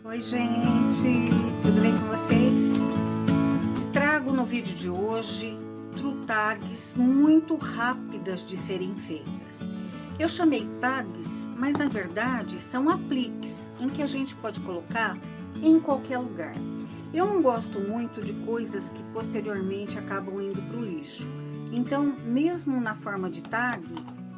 Oi, gente, tudo bem com vocês? Trago no vídeo de hoje tags muito rápidas de serem feitas. Eu chamei tags, mas na verdade são apliques em que a gente pode colocar em qualquer lugar. Eu não gosto muito de coisas que posteriormente acabam indo para o lixo. Então, mesmo na forma de tag,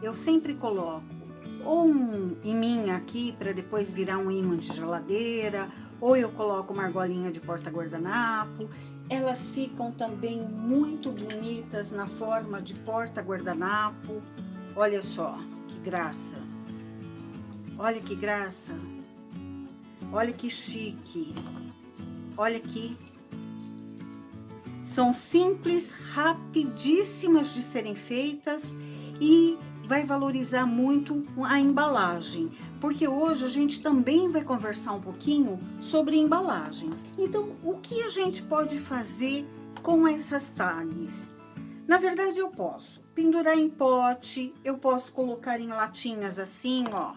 eu sempre coloco ou um imã aqui para depois virar um imã de geladeira, ou eu coloco uma argolinha de porta-guardanapo. Elas ficam também muito bonitas na forma de porta-guardanapo. Olha só que graça. Olha que graça. Olha que chique. Olha aqui. São simples, rapidíssimas de serem feitas e vai valorizar muito a embalagem, porque hoje a gente também vai conversar um pouquinho sobre embalagens. Então, o que a gente pode fazer com essas tags? Na verdade, eu posso pendurar em pote, eu posso colocar em latinhas assim, ó.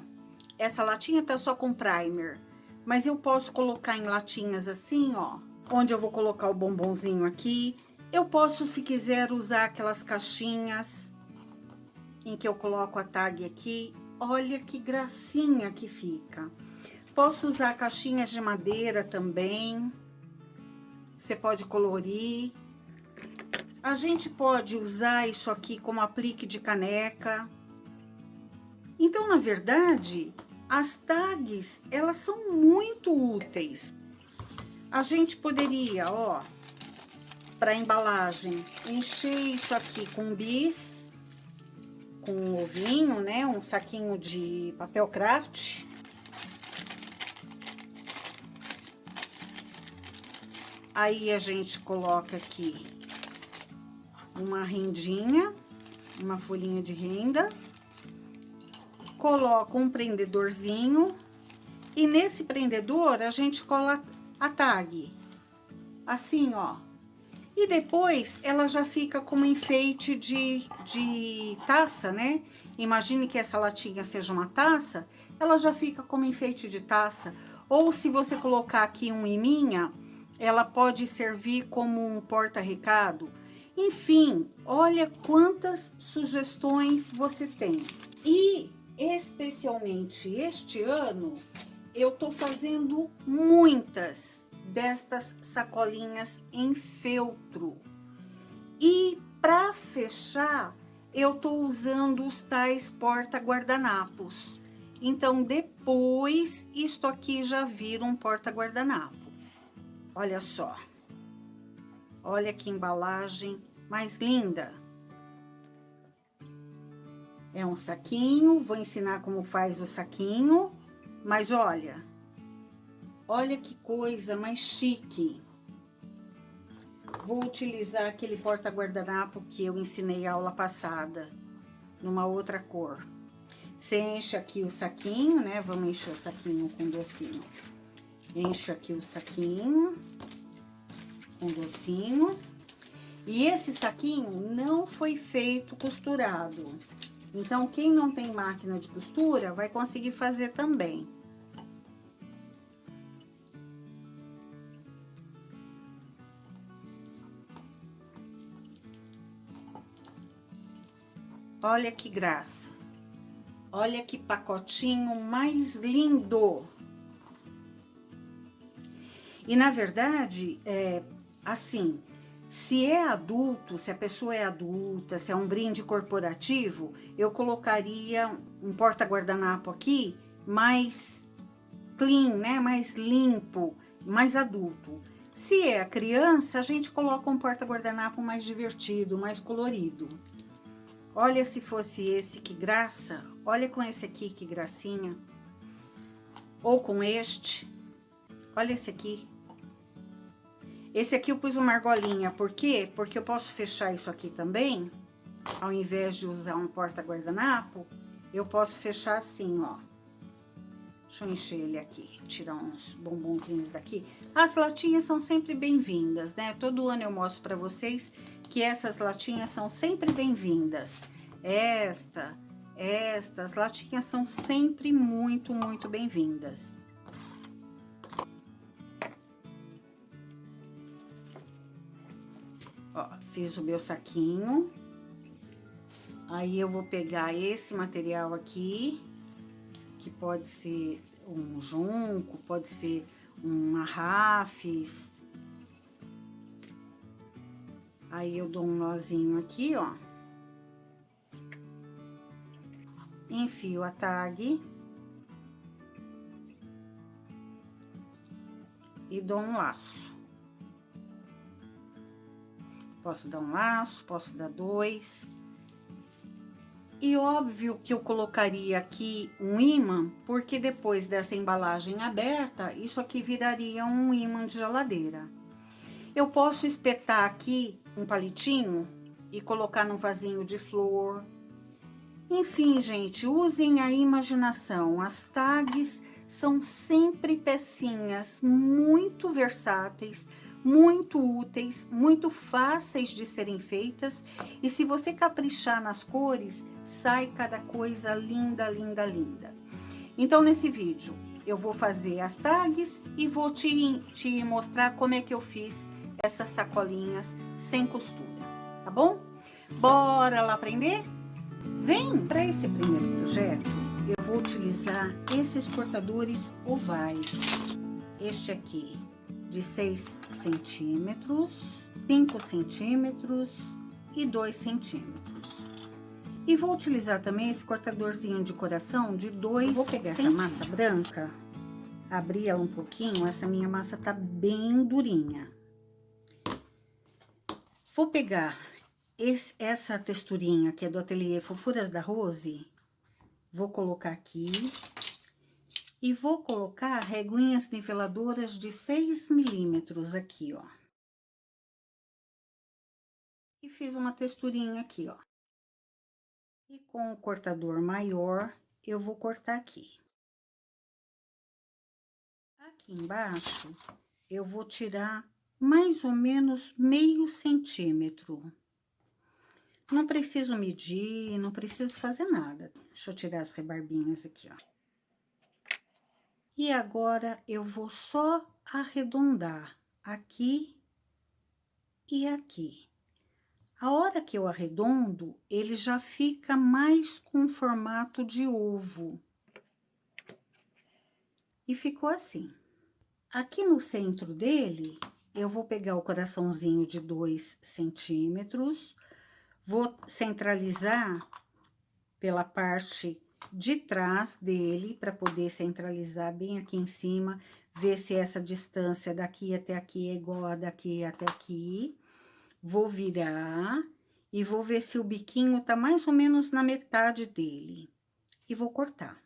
Essa latinha tá só com primer, mas eu posso colocar em latinhas assim, ó, onde eu vou colocar o bombonzinho aqui. Eu posso, se quiser, usar aquelas caixinhas em que eu coloco a tag aqui. Olha que gracinha que fica. Posso usar caixinhas de madeira também. Você pode colorir. A gente pode usar isso aqui como aplique de caneca. Então, na verdade, as tags, elas são muito úteis. A gente poderia, ó, para embalagem, encher isso aqui com bis, com um ovinho, né? Um saquinho de papel craft. Aí a gente coloca aqui uma rendinha, uma folhinha de renda. Coloca um prendedorzinho. E nesse prendedor a gente cola a tag. Assim, ó. E depois ela já fica como enfeite de taça, né? Imagine que essa latinha seja uma taça, ela já fica como enfeite de taça. Ou se você colocar aqui um iminha, ela pode servir como um porta-recado. Enfim, olha quantas sugestões você tem. E especialmente este ano, eu tô fazendo muitas destas sacolinhas em feltro. E para fechar, eu tô usando os tais porta-guardanapos. Então, depois, isto aqui já vira um porta-guardanapo. Olha só. Olha que embalagem mais linda. É um saquinho, vou ensinar como faz o saquinho, mas olha... Olha que coisa mais chique. Vou utilizar aquele porta-guardanapo que eu ensinei a aula passada, numa outra cor. Você enche aqui o saquinho, né? Vamos encher o saquinho com docinho. Enche aqui o saquinho com docinho. E esse saquinho não foi feito costurado. Então, quem não tem máquina de costura, vai conseguir fazer também. Olha que graça. Olha que pacotinho mais lindo. E na verdade, assim, se é adulto, se a pessoa é adulta, se é um brinde corporativo, eu colocaria um porta-guardanapo aqui mais clean, né? Mais limpo, mais adulto. Se é a criança, a gente coloca um porta-guardanapo mais divertido, mais colorido. Olha se fosse esse, que graça. Olha com esse aqui, que gracinha. Ou com este. Olha esse aqui. Esse aqui eu pus uma argolinha. Por quê? Porque eu posso fechar isso aqui também. Ao invés de usar um porta-guardanapo, eu posso fechar assim, ó. Deixa eu encher ele aqui, tirar uns bombonzinhos daqui. As latinhas são sempre bem-vindas, né? Todo ano eu mostro pra vocês que essas latinhas são sempre bem-vindas. Estas latinhas são sempre muito, muito bem-vindas. Ó, fiz o meu saquinho. Aí eu vou pegar esse material aqui, que pode ser um junco, pode ser um arrafes. Aí eu dou um nozinho aqui, ó. Enfio a tag. E dou um laço. Posso dar um laço, posso dar dois. E óbvio que eu colocaria aqui um ímã, porque depois dessa embalagem aberta, isso aqui viraria um ímã de geladeira. Eu posso espetar aqui um palitinho e colocar num vasinho de flor. Enfim, gente, usem a imaginação. As tags são sempre pecinhas muito versáteis, muito úteis, muito fáceis de serem feitas. E se você caprichar nas cores, sai cada coisa linda, linda, linda. Então, nesse vídeo, eu vou fazer as tags e vou te mostrar como é que eu fiz essas sacolinhas sem costura, tá bom? Bora lá aprender? Vem! Para esse primeiro projeto, eu vou utilizar esses cortadores ovais. Este aqui de 6 centímetros, 5 centímetros e 2 centímetros. E vou utilizar também esse cortadorzinho de coração de 2 centímetros. Vou pegar essa massa branca, abrir ela um pouquinho, essa minha massa tá bem durinha. Vou pegar essa texturinha que é do Ateliê Fofuras da Rose, vou colocar aqui e vou colocar reguinhas niveladoras de 6 milímetros aqui, ó. E fiz uma texturinha aqui, ó. E com o cortador maior, eu vou cortar aqui. Aqui embaixo, eu vou tirar mais ou menos meio centímetro. Não preciso medir, não preciso fazer nada. Deixa eu tirar as rebarbinhas aqui, ó. E agora, eu vou só arredondar aqui e aqui. A hora que eu arredondo, ele já fica mais com formato de ovo. E ficou assim. Aqui no centro dele, eu vou pegar o coraçãozinho de 2 centímetros, vou centralizar pela parte de trás dele, para poder centralizar bem aqui em cima, ver se essa distância daqui até aqui é igual a daqui até aqui. Vou virar e vou ver se o biquinho tá mais ou menos na metade dele. E vou cortar.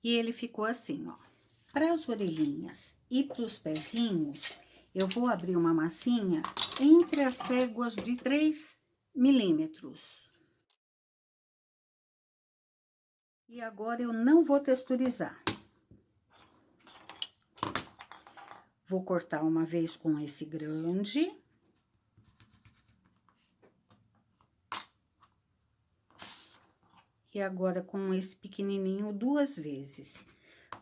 E ele ficou assim, ó. Para as orelhinhas e para os pezinhos, eu vou abrir uma massinha entre as réguas de 3 milímetros. E agora eu não vou texturizar. Vou cortar uma vez com esse grande. E agora com esse pequenininho 2 vezes.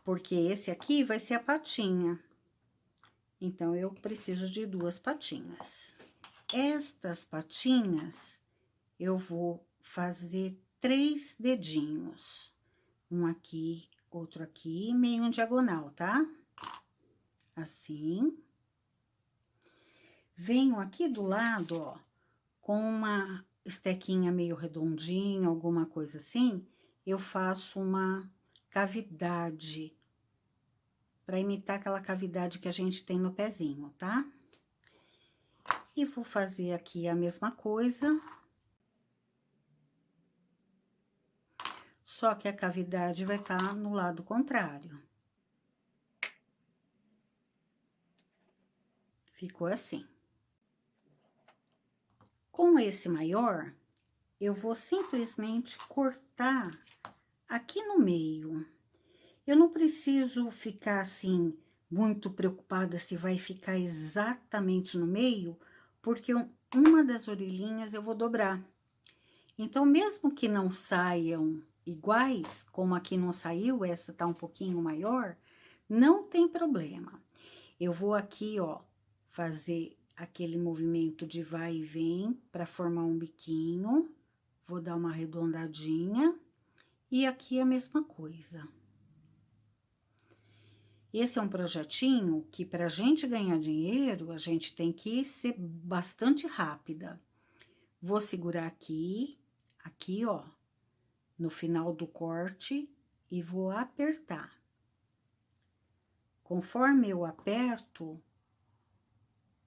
Porque esse aqui vai ser a patinha. Então, eu preciso de 2 patinhas. Estas patinhas, eu vou fazer 3 dedinhos. Um aqui, outro aqui, meio em diagonal, tá? Assim. Venho aqui do lado, ó, com uma estequinha meio redondinha, alguma coisa assim, eu faço uma cavidade, para imitar aquela cavidade que a gente tem no pezinho, tá? E vou fazer aqui a mesma coisa. Só que a cavidade vai estar no lado contrário. Ficou assim. Com esse maior, eu vou simplesmente cortar aqui no meio. Eu não preciso ficar assim, muito preocupada se vai ficar exatamente no meio, porque uma das orelhinhas eu vou dobrar. Então, mesmo que não saiam iguais, como aqui não saiu, essa tá um pouquinho maior, não tem problema. Eu vou aqui, ó, fazer aquele movimento de vai e vem para formar um biquinho. Vou dar uma arredondadinha. E aqui a mesma coisa. Esse é um projetinho que, para a gente ganhar dinheiro, a gente tem que ser bastante rápida. Vou segurar aqui, ó, no final do corte, e vou apertar. Conforme eu aperto,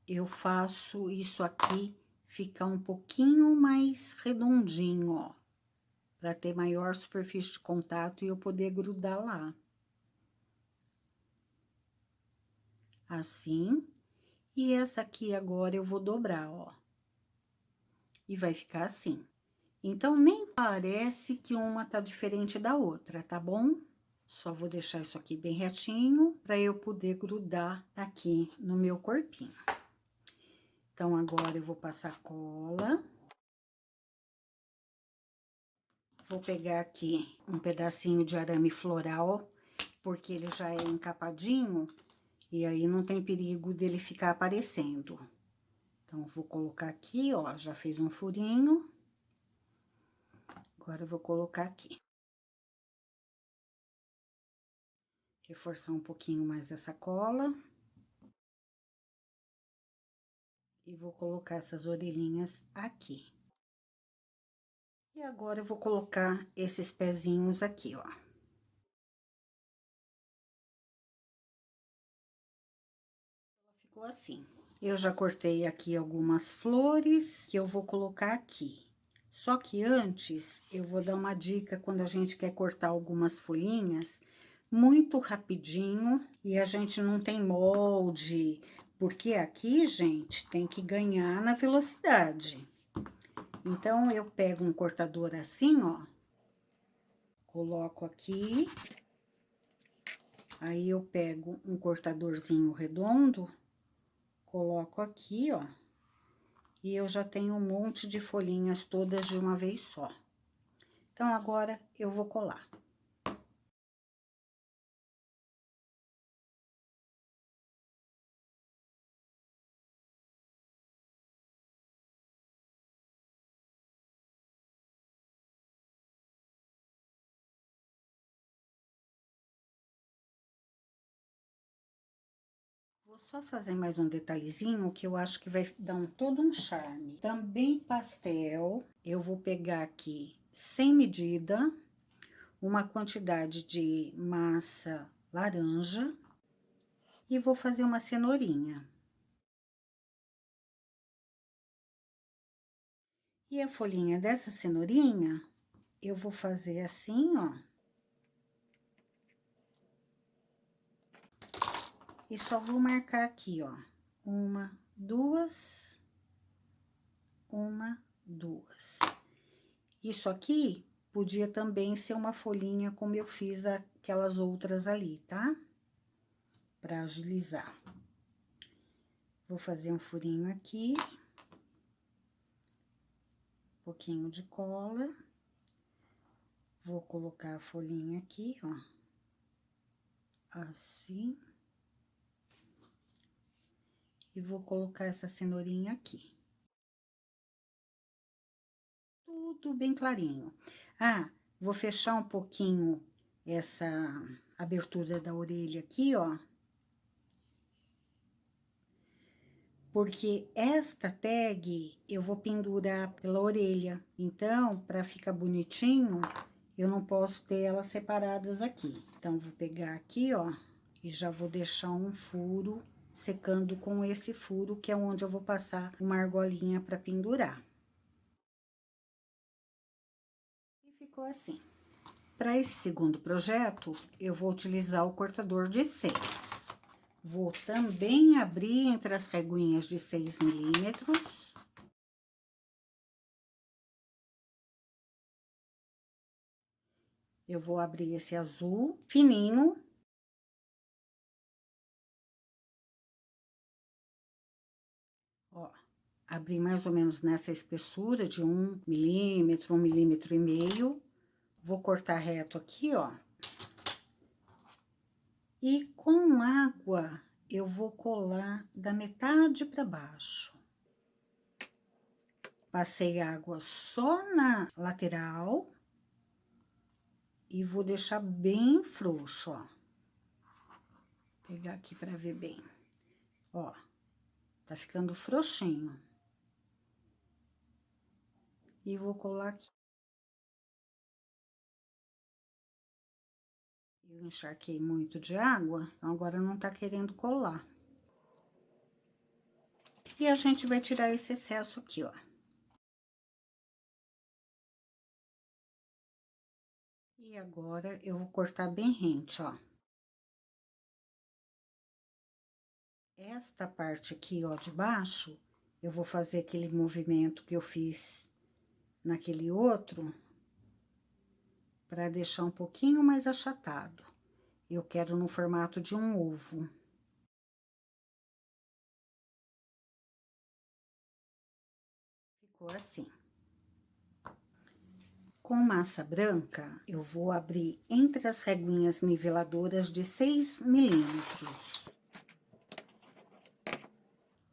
eu faço isso aqui ficar um pouquinho mais redondinho, ó, para ter maior superfície de contato e eu poder grudar lá. Assim, e essa aqui agora eu vou dobrar, ó. E vai ficar assim. Então, nem parece que uma tá diferente da outra, tá bom? Só vou deixar isso aqui bem retinho, para eu poder grudar aqui no meu corpinho. Então, agora eu vou passar cola. Vou pegar aqui um pedacinho de arame floral, porque ele já é encapadinho, e aí não tem perigo dele ficar aparecendo. Então, vou colocar aqui, ó, já fez um furinho. Agora, eu vou colocar aqui. Reforçar um pouquinho mais essa cola. E vou colocar essas orelhinhas aqui. E agora, eu vou colocar esses pezinhos aqui, ó. Ela ficou assim. Eu já cortei aqui algumas flores que eu vou colocar aqui. Só que antes, eu vou dar uma dica quando a gente quer cortar algumas folhinhas muito rapidinho e a gente não tem molde, porque aqui, gente, tem que ganhar na velocidade. Então, eu pego um cortador assim, ó, coloco aqui, aí eu pego um cortadorzinho redondo, coloco aqui, ó, e eu já tenho um monte de folhinhas todas de uma vez só. Então, agora, eu vou colar. Vou só fazer mais um detalhezinho que eu acho que vai dar todo um charme. Também pastel, eu vou pegar aqui, sem medida, uma quantidade de massa laranja e vou fazer uma cenourinha. E a folhinha dessa cenourinha, eu vou fazer assim, ó. E só vou marcar aqui, ó, uma, duas. Isso aqui podia também ser uma folhinha como eu fiz aquelas outras ali, tá? Pra agilizar. Vou fazer um furinho aqui. Um pouquinho de cola. Vou colocar a folhinha aqui, ó. Assim. E vou colocar essa cenourinha aqui. Tudo bem clarinho. Ah, vou fechar um pouquinho essa abertura da orelha aqui, ó. Porque esta tag eu vou pendurar pela orelha. Então, para ficar bonitinho, eu não posso ter elas separadas aqui. Então, vou pegar aqui, ó, e já vou deixar um furo secando com esse furo, que é onde eu vou passar uma argolinha para pendurar. E ficou assim. Para esse segundo projeto, eu vou utilizar o cortador de 6. Vou também abrir entre as reguinhas de 6 milímetros. Eu vou abrir esse azul fininho. Ó, abri mais ou menos nessa espessura de 1 milímetro, 1,5 milímetros. Vou cortar reto aqui, ó. E com água, eu vou colar da metade para baixo. Passei água só na lateral e vou deixar bem frouxo, ó. Vou pegar aqui para ver bem. Ó, tá ficando frouxinho. E vou colar aqui. Eu encharquei muito de água, então agora não tá querendo colar. E a gente vai tirar esse excesso aqui, ó. E agora, eu vou cortar bem rente, ó. Esta parte aqui, ó, de baixo, eu vou fazer aquele movimento que eu fiz naquele outro, pra deixar um pouquinho mais achatado. Eu quero no formato de um ovo. Ficou assim. Com massa branca, eu vou abrir entre as reguinhas niveladoras de 6 milímetros.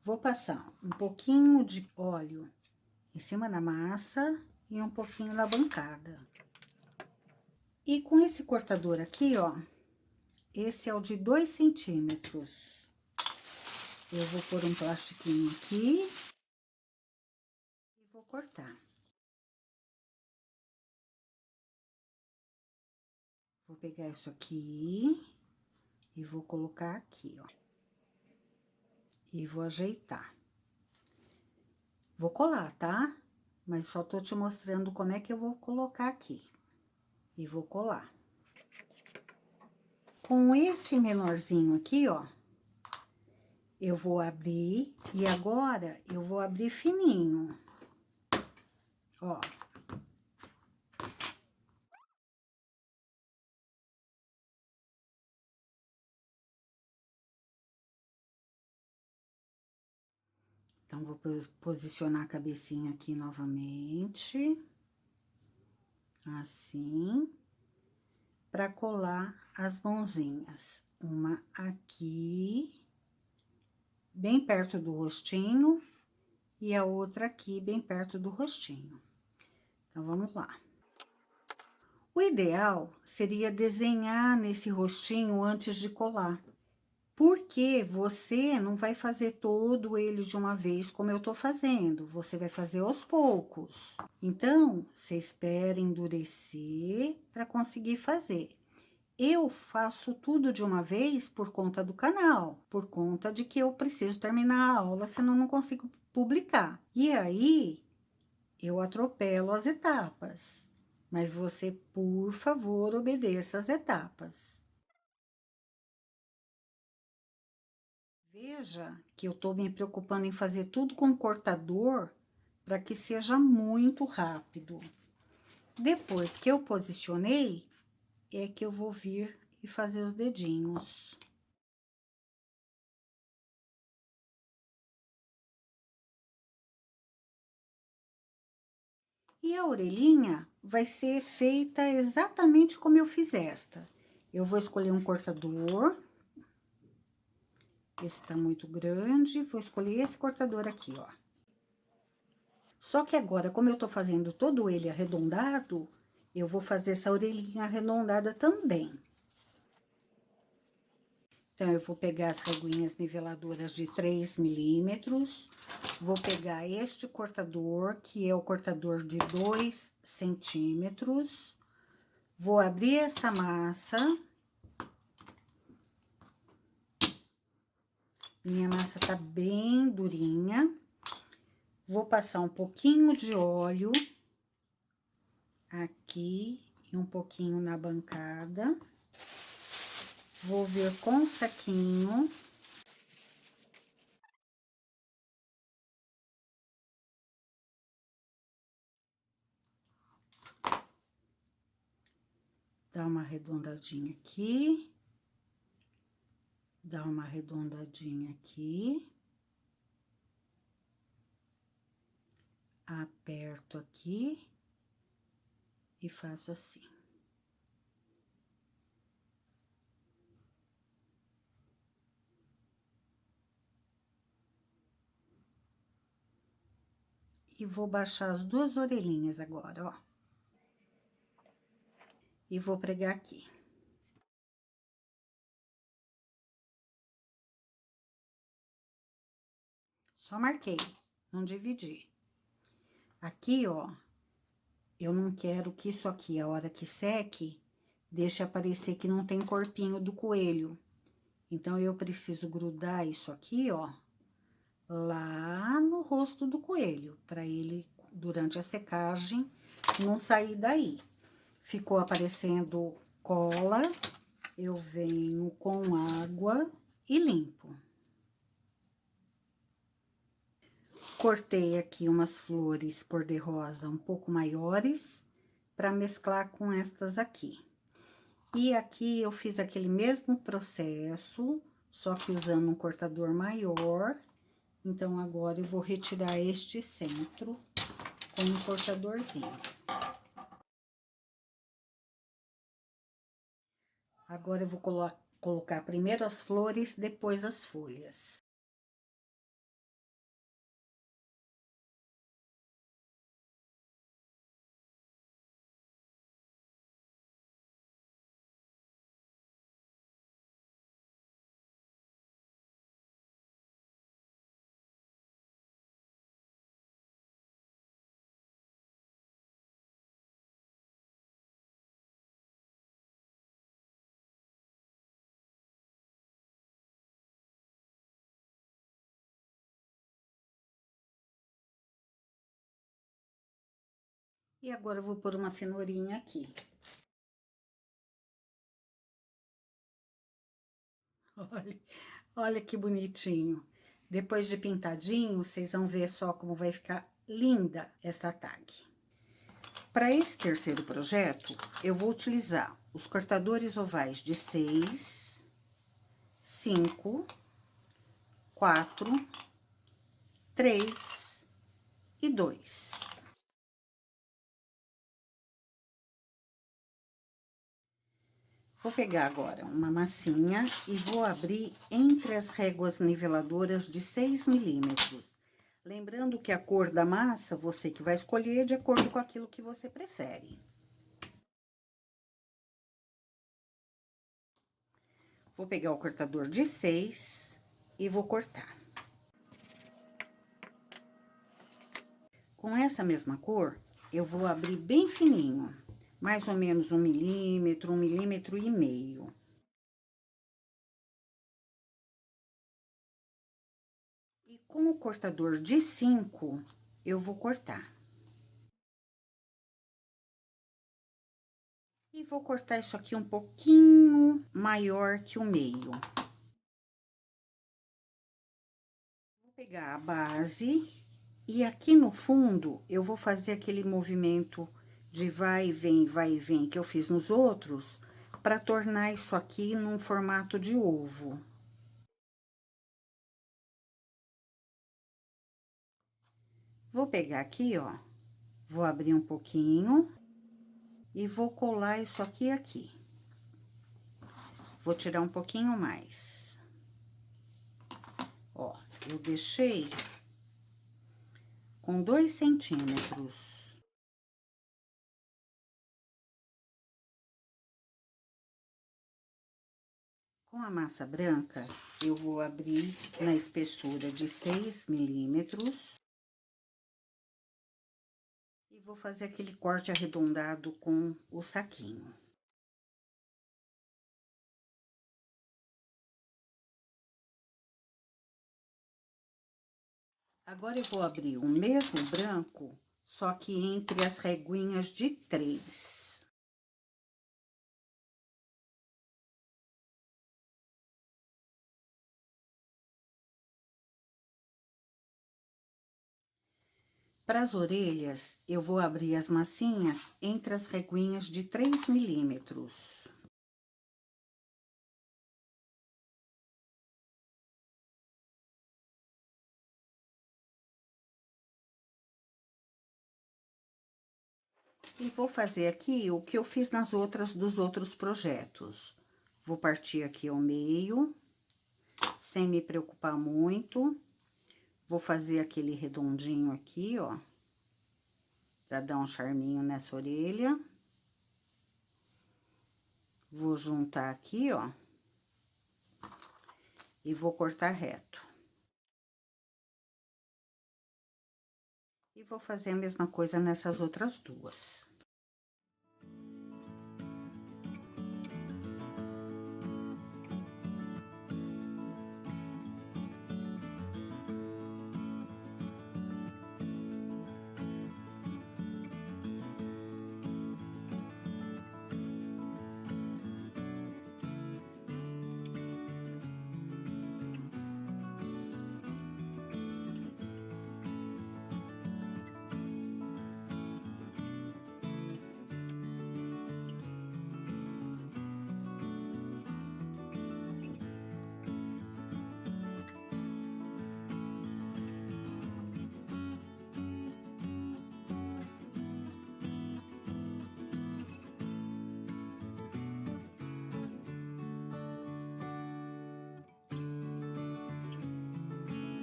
Vou passar um pouquinho de óleo em cima da massa e um pouquinho na bancada. E com esse cortador aqui, ó, esse é o de 2 centímetros. Eu vou pôr um plastiquinho aqui e vou cortar. Vou pegar isso aqui e vou colocar aqui, ó. E vou ajeitar. Vou colar, tá? Mas só tô te mostrando como é que eu vou colocar aqui. E vou colar. Com esse menorzinho aqui, ó, eu vou abrir, e agora eu vou abrir fininho. Ó. Então, vou posicionar a cabecinha aqui novamente. Assim. Pra colar as mãozinhas. Uma aqui, bem perto do rostinho, e a outra aqui, bem perto do rostinho. Então, vamos lá. O ideal seria desenhar nesse rostinho antes de colar. Porque você não vai fazer todo ele de uma vez como eu tô fazendo, você vai fazer aos poucos. Então, você espera endurecer para conseguir fazer. Eu faço tudo de uma vez por conta do canal, por conta de que eu preciso terminar a aula, senão não consigo publicar. E aí, eu atropelo as etapas, mas você, por favor, obedeça as etapas. Veja que eu tô me preocupando em fazer tudo com cortador para que seja muito rápido. Depois que eu posicionei, é que eu vou vir e fazer os dedinhos. E a orelhinha vai ser feita exatamente como eu fiz esta. Eu vou escolher um cortador. Esse tá muito grande, vou escolher esse cortador aqui, ó. Só que agora, como eu tô fazendo todo ele arredondado, eu vou fazer essa orelhinha arredondada também. Então, eu vou pegar as reguinhas niveladoras de 3 milímetros, vou pegar este cortador, que é o cortador de 2 centímetros, vou abrir esta massa. Minha massa tá bem durinha. Vou passar um pouquinho de óleo aqui e um pouquinho na bancada. Vou vir com o saquinho. Dá uma arredondadinha aqui. Dá uma arredondadinha aqui. Aperto aqui. E faço assim. E vou baixar as duas orelhinhas agora, ó. E vou pregar aqui. Só marquei, não dividi. Aqui, ó, eu não quero que isso aqui, a hora que seque, deixe aparecer que não tem corpinho do coelho. Então, eu preciso grudar isso aqui, ó, lá no rosto do coelho, para ele, durante a secagem, não sair daí. Ficou aparecendo cola, eu venho com água e limpo. Cortei aqui umas flores cor-de-rosa um pouco maiores, para mesclar com estas aqui. E aqui eu fiz aquele mesmo processo, só que usando um cortador maior. Então, agora eu vou retirar este centro com um cortadorzinho. Agora, eu vou colocar primeiro as flores, depois as folhas. E agora, eu vou pôr uma cenourinha aqui. Olha, olha que bonitinho. Depois de pintadinho, vocês vão ver só como vai ficar linda essa tag. Para esse terceiro projeto, eu vou utilizar os cortadores ovais de 6, 5, 4, 3 e 2. Vou pegar agora uma massinha e vou abrir entre as réguas niveladoras de 6 milímetros. Lembrando que a cor da massa, você que vai escolher de acordo com aquilo que você prefere. Vou pegar o cortador de 6 e vou cortar. Com essa mesma cor, eu vou abrir bem fininho, mais ou menos 1 milímetro, 1,5 milímetros. E com o cortador de 5, eu vou cortar. E vou cortar isso aqui um pouquinho maior que o meio. Vou pegar a base e aqui no fundo eu vou fazer aquele movimento de vai e vem que eu fiz nos outros, para tornar isso aqui num formato de ovo. Vou pegar aqui, ó, vou abrir um pouquinho e vou colar isso aqui. Vou tirar um pouquinho mais. Ó, eu deixei com 2 centímetros. Com a massa branca, eu vou abrir na espessura de 6 milímetros. E vou fazer aquele corte arredondado com o saquinho. Agora, eu vou abrir o mesmo branco, só que entre as reguinhas de 3. Para as orelhas, eu vou abrir as massinhas entre as reguinhas de 3 milímetros. E vou fazer aqui o que eu fiz dos outros projetos. Vou partir aqui ao meio, sem me preocupar muito. Vou fazer aquele redondinho aqui, ó. Pra dar um charminho nessa orelha. Vou juntar aqui, ó. E vou cortar reto. E vou fazer a mesma coisa nessas outras duas.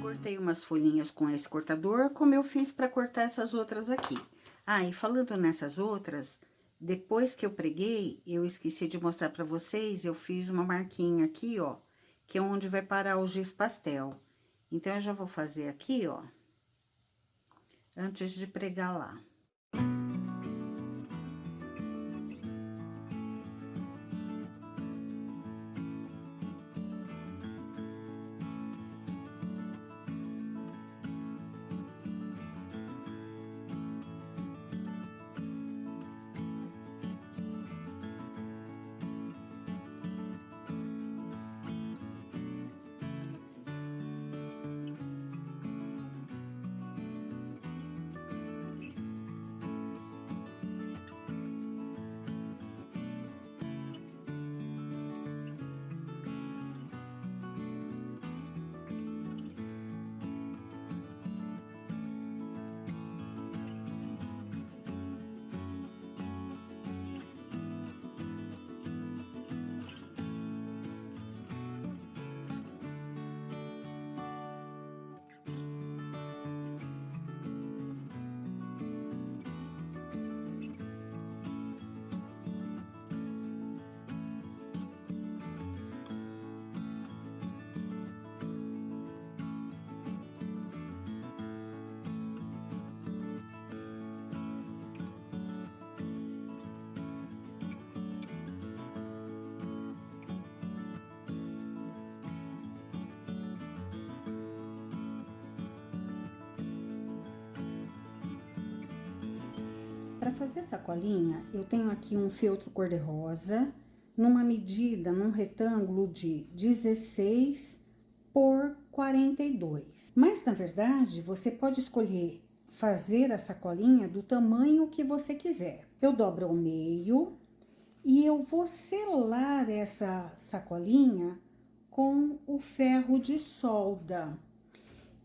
Cortei umas folhinhas com esse cortador, como eu fiz para cortar essas outras aqui. Ah, e falando nessas outras, depois que eu preguei, eu esqueci de mostrar para vocês, eu fiz uma marquinha aqui, ó, que é onde vai parar o giz pastel. Então, eu já vou fazer aqui, ó, antes de pregar lá. Para fazer essa colinha, eu tenho aqui um feltro cor-de-rosa, numa medida, num retângulo de 16 por 42. Mas, na verdade, você pode escolher fazer essa colinha do tamanho que você quiser. Eu dobro ao meio e eu vou selar essa sacolinha com o ferro de solda.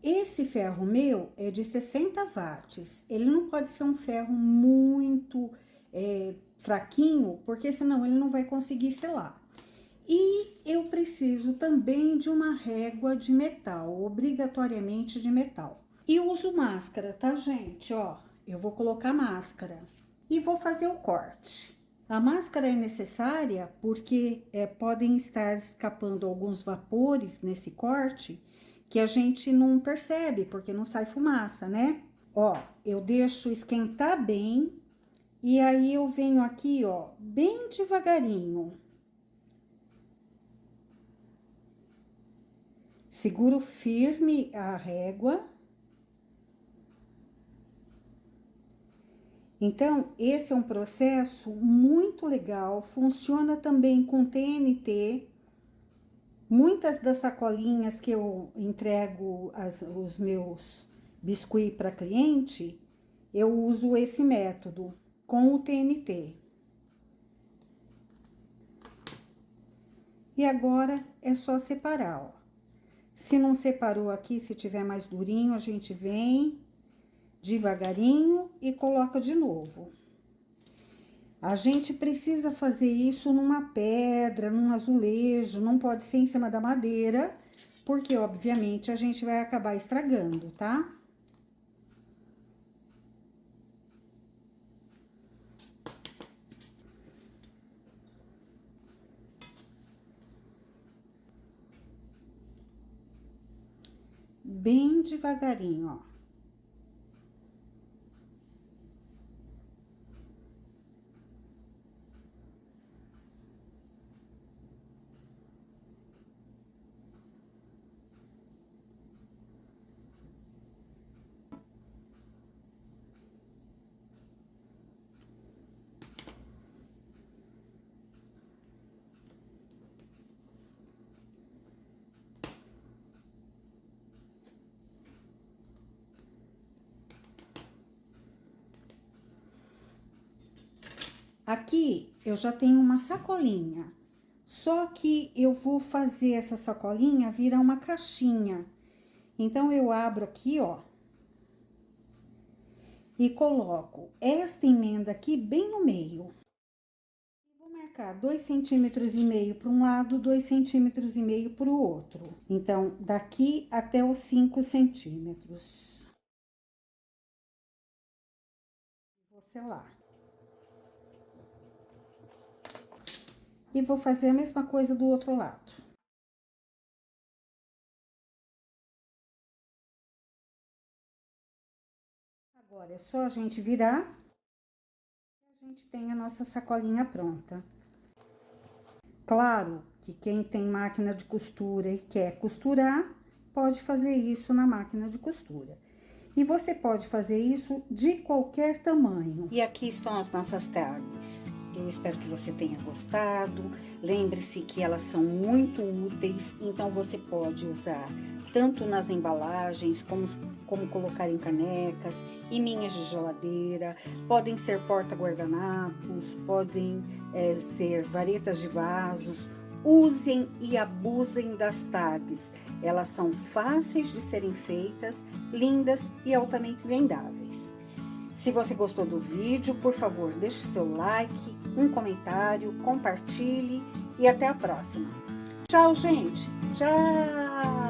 Esse ferro meu é de 60 watts. Ele não pode ser um ferro muito fraquinho, porque senão ele não vai conseguir selar. E eu preciso também de uma régua de metal, obrigatoriamente de metal. E uso máscara, tá, gente? Ó, eu vou colocar máscara e vou fazer o corte. A máscara é necessária porque podem estar escapando alguns vapores nesse corte que a gente não percebe, porque não sai fumaça, né? Ó, eu deixo esquentar bem e aí eu venho aqui, ó, bem devagarinho. Seguro firme a régua. Então, esse é um processo muito legal, funciona também com TNT. Muitas das sacolinhas que eu entrego os meus biscuits para cliente, eu uso esse método com o TNT. E agora é só separar, ó. Se não separou aqui, se tiver mais durinho, a gente vem devagarinho e coloca de novo. A gente precisa fazer isso numa pedra, num azulejo, não pode ser em cima da madeira, porque, obviamente, a gente vai acabar estragando, tá? bem devagarinho, ó. Aqui eu já tenho uma sacolinha, só que eu vou fazer essa sacolinha virar uma caixinha. Então, eu abro aqui, ó, e coloco esta emenda aqui bem no meio. Vou marcar 2,5 cm para um lado, 2,5 cm para o outro. Então, daqui até os 5 centímetros. Vou selar. E vou fazer a mesma coisa do outro lado. Agora, é só a gente virar e a gente tem a nossa sacolinha pronta. Claro que quem tem máquina de costura e quer costurar, pode fazer isso na máquina de costura. E você pode fazer isso de qualquer tamanho. E aqui estão as nossas tags. Eu espero que você tenha gostado. Lembre-se que elas são muito úteis, então você pode usar tanto nas embalagens, como colocar em canecas, em minhas de geladeira, podem ser porta-guardanapos, podem ser varetas de vasos. Usem e abusem das tags. Elas são fáceis de serem feitas, lindas e altamente vendáveis. Se você gostou do vídeo, por favor, deixe seu like, um comentário, compartilhe e até a próxima. Tchau, gente! Tchau!